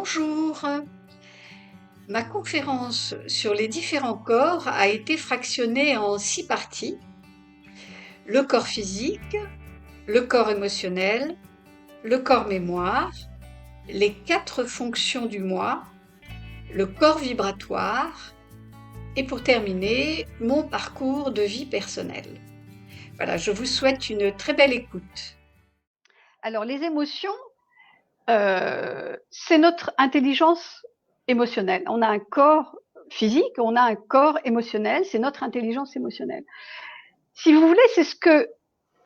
Bonjour. Ma conférence sur les différents corps a été fractionnée en 6 parties. Le corps physique, le corps émotionnel, le corps mémoire, les 4 fonctions du moi, le corps vibratoire et pour terminer, mon parcours de vie personnelle. Voilà, je vous souhaite une très belle écoute. Alors les émotions, c'est notre intelligence émotionnelle. On a un corps physique, on a un corps émotionnel, c'est notre intelligence émotionnelle. Si vous voulez, c'est ce que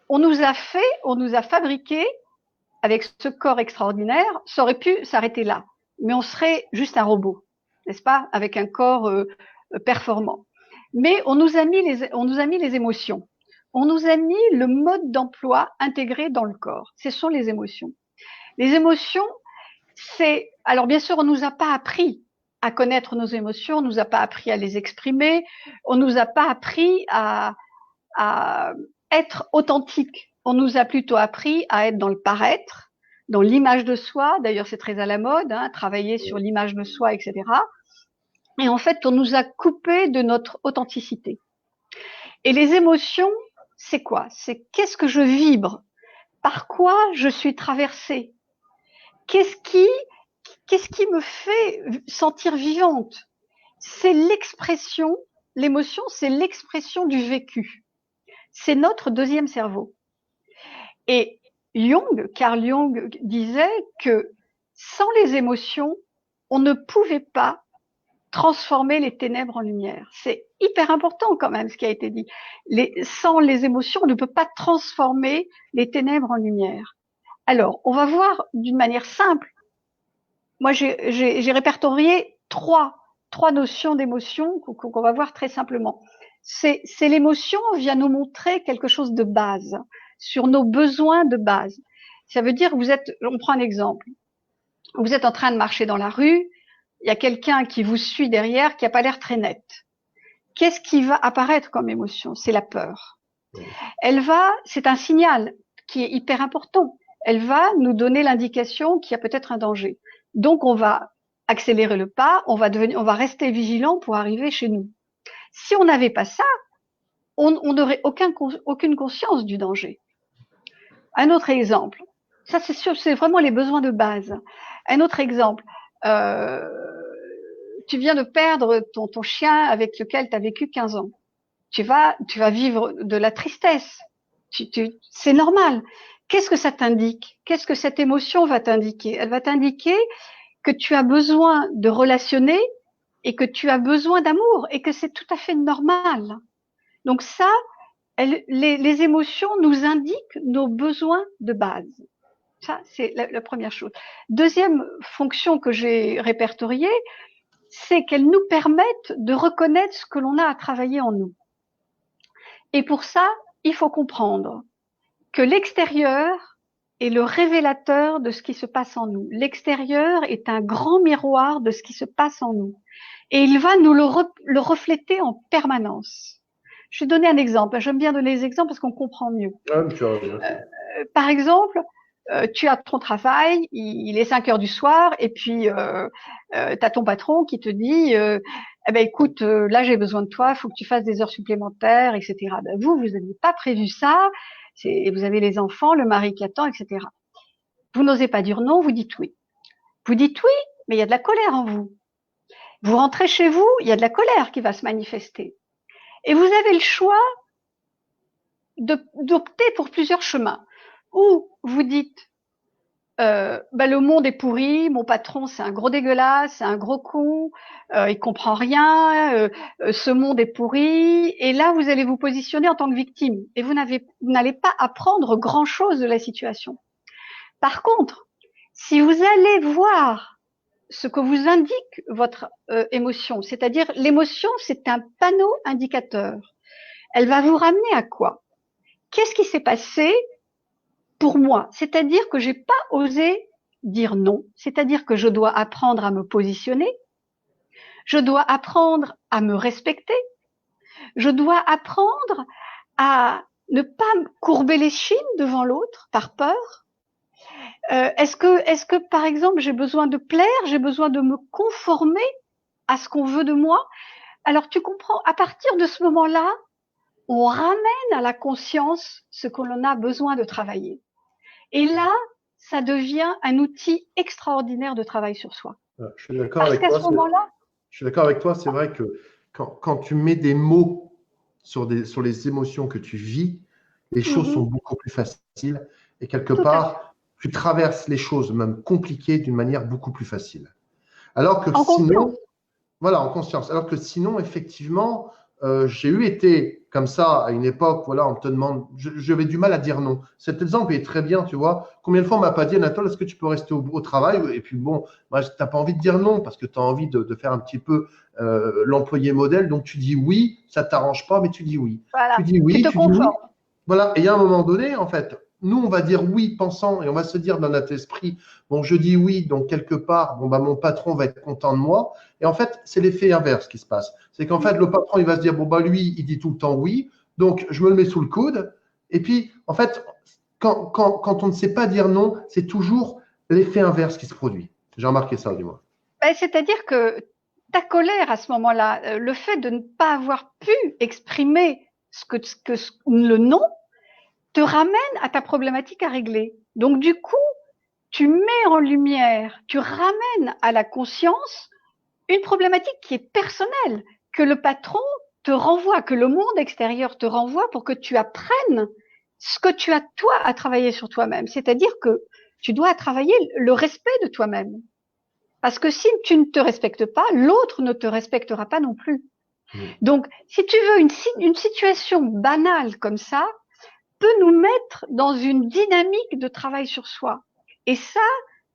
on nous a fait, on nous a fabriqué avec ce corps extraordinaire. Ça aurait pu s'arrêter là, mais on serait juste un robot, n'est-ce pas, avec un corps performant. Mais on nous a mis les émotions. On nous a mis le mode d'emploi intégré dans le corps. Ce sont les émotions. Les émotions, alors bien sûr, on nous a pas appris à connaître nos émotions, on nous a pas appris à les exprimer, on nous a pas appris à être authentique. On nous a plutôt appris à être dans le paraître, dans l'image de soi. D'ailleurs, c'est très à la mode, travailler sur l'image de soi, etc. Et en fait, on nous a coupé de notre authenticité. Et les émotions, c'est quoi? C'est qu'est-ce que je vibre? Par quoi je suis traversée? Qu'est-ce qui me fait sentir vivante? C'est l'expression, l'émotion, c'est l'expression du vécu. C'est notre deuxième cerveau. Et Carl Jung disait que sans les émotions, on ne pouvait pas transformer les ténèbres en lumière. C'est hyper important quand même ce qui a été dit. Sans les émotions, on ne peut pas transformer les ténèbres en lumière. Alors, on va voir d'une manière simple. Moi, j'ai répertorié trois notions d'émotion qu'on va voir très simplement. C'est l'émotion vient nous montrer quelque chose de base, sur nos besoins de base. Ça veut dire, on prend un exemple. Vous êtes en train de marcher dans la rue, il y a quelqu'un qui vous suit derrière qui n'a pas l'air très net. Qu'est-ce qui va apparaître comme émotion? C'est la peur. C'est un signal qui est hyper important. Elle va nous donner l'indication qu'il y a peut-être un danger. Donc, on va accélérer le pas, on va rester vigilant pour arriver chez nous. Si on n'avait pas ça, on n'aurait aucune conscience du danger. Un autre exemple. Ça, c'est sûr, c'est vraiment les besoins de base. Un autre exemple. Tu viens de perdre ton chien avec lequel tu as vécu 15 ans. Tu vas vivre de la tristesse. C'est normal. Qu'est-ce que ça t'indique? Qu'est-ce que cette émotion va t'indiquer? Elle va t'indiquer que tu as besoin de relationner et que tu as besoin d'amour et que c'est tout à fait normal. Donc ça, les émotions nous indiquent nos besoins de base. Ça, c'est la première chose. Deuxième fonction que j'ai répertoriée, c'est qu'elles nous permettent de reconnaître ce que l'on a à travailler en nous. Et pour ça, il faut comprendre que l'extérieur est le révélateur de ce qui se passe en nous. L'extérieur est un grand miroir de ce qui se passe en nous. Et il va nous le refléter en permanence. Je vais donner un exemple. J'aime bien donner des exemples parce qu'on comprend mieux. Par exemple, tu as ton travail, il est 5 heures du soir, et puis tu as ton patron qui te dit eh ben écoute, là j'ai besoin de toi, il faut que tu fasses des heures supplémentaires, etc. Ben, vous n'aviez pas prévu ça, vous avez les enfants, le mari qui attend, etc. Vous n'osez pas dire non, vous dites oui. Vous dites oui, mais il y a de la colère en vous. Vous rentrez chez vous, il y a de la colère qui va se manifester. Et vous avez le choix d'opter pour plusieurs chemins. Ou vous dites le monde est pourri, mon patron c'est un gros dégueulasse, c'est un gros con, il comprend rien, ce monde est pourri, et là vous allez vous positionner en tant que victime et vous n'allez pas apprendre grand chose de la situation. Par contre, si vous allez voir ce que vous indique votre émotion, c'est-à-dire l'émotion c'est un panneau indicateur, elle va vous ramener à quoi? Qu'est-ce qui s'est passé pour moi? C'est-à-dire que j'ai pas osé dire non, c'est-à-dire que je dois apprendre à me positionner, je dois apprendre à me respecter, je dois apprendre à ne pas courber les chines devant l'autre par peur, Est-ce que, par exemple, j'ai besoin de plaire, j'ai besoin de me conformer à ce qu'on veut de moi? Alors, tu comprends, à partir de ce moment-là, on ramène à la conscience ce que l'on a besoin de travailler. Et là, ça devient un outil extraordinaire de travail sur soi. Je suis d'accord Parce avec qu'à toi. ce moment-là, Je suis d'accord avec toi. C'est vrai que quand tu mets des mots sur les émotions que tu vis, les choses sont beaucoup plus faciles et quelque tout à fait, part, tu traverses les choses, même compliquées, d'une manière beaucoup plus facile. Alors que en conscience. sinon, voilà, en conscience. Alors que sinon, effectivement, j'ai été comme ça à une époque, voilà, on te demande, j'avais du mal à dire non. Cet exemple est très bien, tu vois. Combien de fois on m'a pas dit, Anatole, est-ce que tu peux rester au travail? Et puis bon, moi, t'as pas envie de dire non parce que tu as envie de faire un petit peu l'employé modèle. Donc tu dis oui, ça t'arrange pas, mais tu dis oui. Tu Voilà, dis tu oui, te tu dis oui. conformes. Voilà. Et il y a un moment donné, en fait, nous, on va dire oui pensant et on va se dire dans notre esprit, bon, je dis oui, donc quelque part, bon, bah, mon patron va être content de moi. Et en fait, c'est l'effet inverse qui se passe. C'est qu'en fait, le patron, il va se dire, bon, bah, lui, il dit tout le temps oui, donc je me le mets sous le coude. Et puis, en fait, quand on ne sait pas dire non, c'est toujours l'effet inverse qui se produit. J'ai remarqué ça, du moins. Ben, c'est-à-dire que ta colère à ce moment-là, le fait de ne pas avoir pu exprimer le non, te ramène à ta problématique à régler. Donc du coup, tu mets en lumière, tu ramènes à la conscience une problématique qui est personnelle, que le patron te renvoie, que le monde extérieur te renvoie pour que tu apprennes ce que tu as toi à travailler sur toi-même. C'est-à-dire que tu dois travailler le respect de toi-même. Parce que si tu ne te respectes pas, l'autre ne te respectera pas non plus. Mmh. Donc, si tu veux une situation banale comme ça, peut nous mettre dans une dynamique de travail sur soi. Et ça,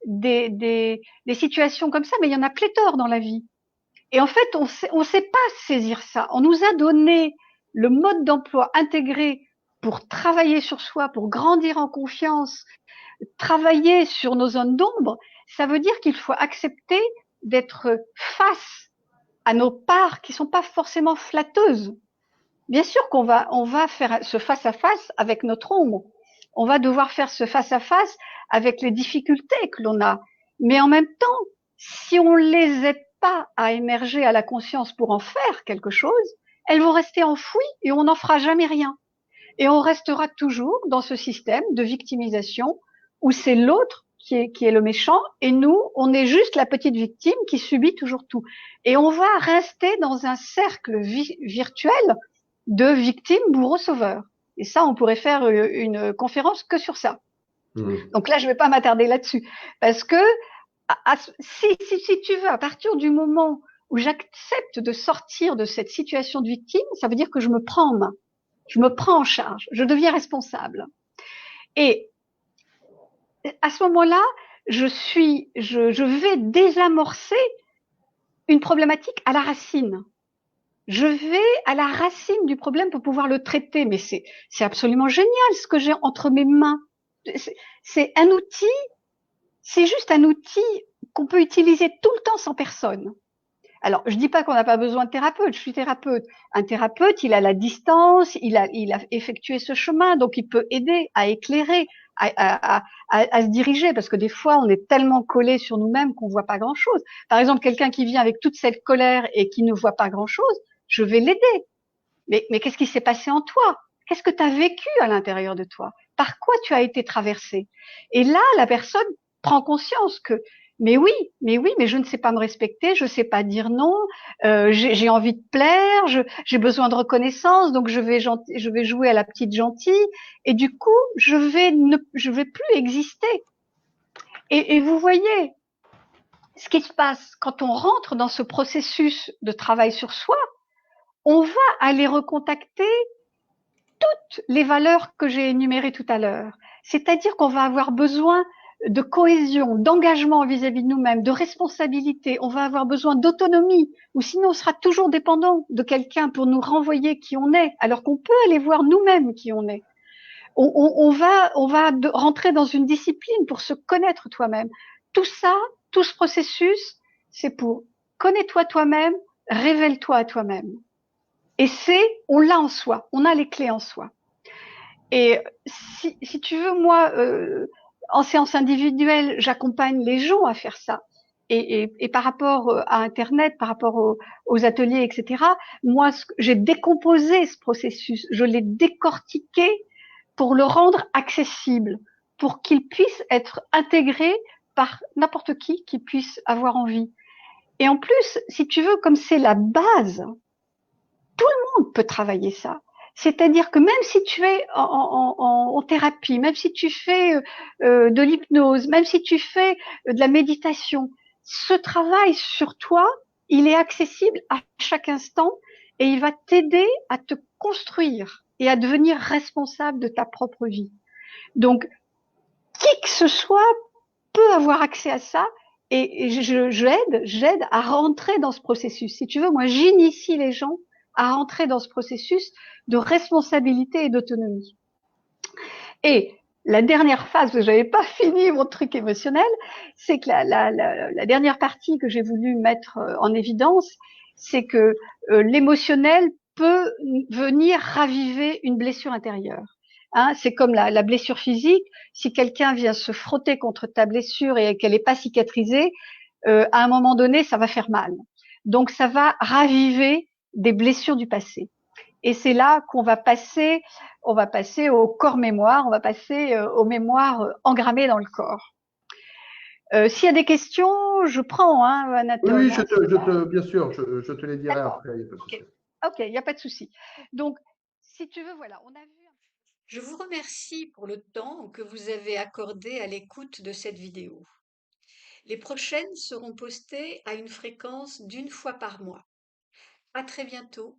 des situations comme ça, mais il y en a pléthore dans la vie. Et en fait, on sait pas saisir ça. On nous a donné le mode d'emploi intégré pour travailler sur soi, pour grandir en confiance, travailler sur nos zones d'ombre. Ça veut dire qu'il faut accepter d'être face à nos parts qui sont pas forcément flatteuses. Bien sûr on va faire ce face à face avec notre ombre. On va devoir faire ce face à face avec les difficultés que l'on a. Mais en même temps, si on les aide pas à émerger à la conscience pour en faire quelque chose, elles vont rester enfouies et on n'en fera jamais rien. Et on restera toujours dans ce système de victimisation où c'est l'autre qui est le méchant et nous, on est juste la petite victime qui subit toujours tout. Et on va rester dans un cercle virtuel de victimes, bourreaux, sauveurs. Et ça, on pourrait faire une conférence que sur ça. Mmh. Donc là, je ne vais pas m'attarder là-dessus. Parce que si tu veux, à partir du moment où j'accepte de sortir de cette situation de victime, ça veut dire que je me prends en main. Je me prends en charge. Je deviens responsable. Et à ce moment-là, je vais désamorcer une problématique à la racine. Je vais à la racine du problème pour pouvoir le traiter. Mais c'est absolument génial ce que j'ai entre mes mains. C'est un outil, c'est juste un outil qu'on peut utiliser tout le temps sans personne. Alors, je dis pas qu'on n'a pas besoin de thérapeute. Je suis thérapeute. Un thérapeute, il a la distance, il a effectué ce chemin, donc il peut aider à éclairer, à se diriger, parce que des fois, on est tellement collé sur nous-mêmes qu'on voit pas grand-chose. Par exemple, quelqu'un qui vient avec toute cette colère et qui ne voit pas grand-chose, je vais l'aider. Mais qu'est-ce qui s'est passé en toi? Qu'est-ce que tu as vécu à l'intérieur de toi? Par quoi tu as été traversé? Et là, la personne prend conscience que mais je ne sais pas me respecter, je ne sais pas dire non, j'ai envie de plaire, j'ai besoin de reconnaissance, donc je vais jouer à la petite gentille, et du coup, je vais plus exister. Et vous voyez, ce qui se passe quand on rentre dans ce processus de travail sur soi, on va aller recontacter toutes les valeurs que j'ai énumérées tout à l'heure. C'est-à-dire qu'on va avoir besoin de cohésion, d'engagement vis-à-vis de nous-mêmes, de responsabilité. On va avoir besoin d'autonomie, ou sinon on sera toujours dépendant de quelqu'un pour nous renvoyer qui on est, alors qu'on peut aller voir nous-mêmes qui on est. On va rentrer dans une discipline pour se connaître toi-même. Tout ça, tout ce processus, c'est pour connais-toi toi-même, révèle-toi à toi-même. Et on l'a en soi, on a les clés en soi. Et si tu veux, moi, En séance individuelle, j'accompagne les gens à faire ça. Et par rapport à Internet, par rapport aux ateliers, etc., moi, j'ai décomposé ce processus, je l'ai décortiqué pour le rendre accessible, pour qu'il puisse être intégré par n'importe qui puisse avoir envie. Et en plus, si tu veux, comme c'est la base, on peut travailler ça. C'est-à-dire que même si tu es en thérapie, même si tu fais de l'hypnose, même si tu fais de la méditation, ce travail sur toi, il est accessible à chaque instant et il va t'aider à te construire et à devenir responsable de ta propre vie. Donc, qui que ce soit peut avoir accès à ça et j'aide à rentrer dans ce processus. Si tu veux, moi, j'initie les gens à rentrer dans ce processus de responsabilité et d'autonomie. Et la dernière phase, parce que j'avais pas fini mon truc émotionnel, c'est que la dernière partie que j'ai voulu mettre en évidence, c'est que l'émotionnel peut venir raviver une blessure intérieure. Hein, c'est comme la blessure physique. Si quelqu'un vient se frotter contre ta blessure et qu'elle n'est pas cicatrisée, à un moment donné, ça va faire mal. Donc, ça va raviver des blessures du passé. Et c'est là qu'on va passer, on va passer au corps mémoire, on va passer aux mémoires engrammées dans le corps. S'il y a des questions, je prends, hein, Oui, Anatole. oui, Hein, bien sûr, je te les dirai d'accord. après, il n'y a pas de souci. Ok, ok, il n'y a pas de souci. Donc, si tu veux, voilà, on a vu. Je vous remercie pour le temps que vous avez accordé à l'écoute de cette vidéo. Les prochaines seront postées à une fréquence d'1 fois par mois. À très bientôt.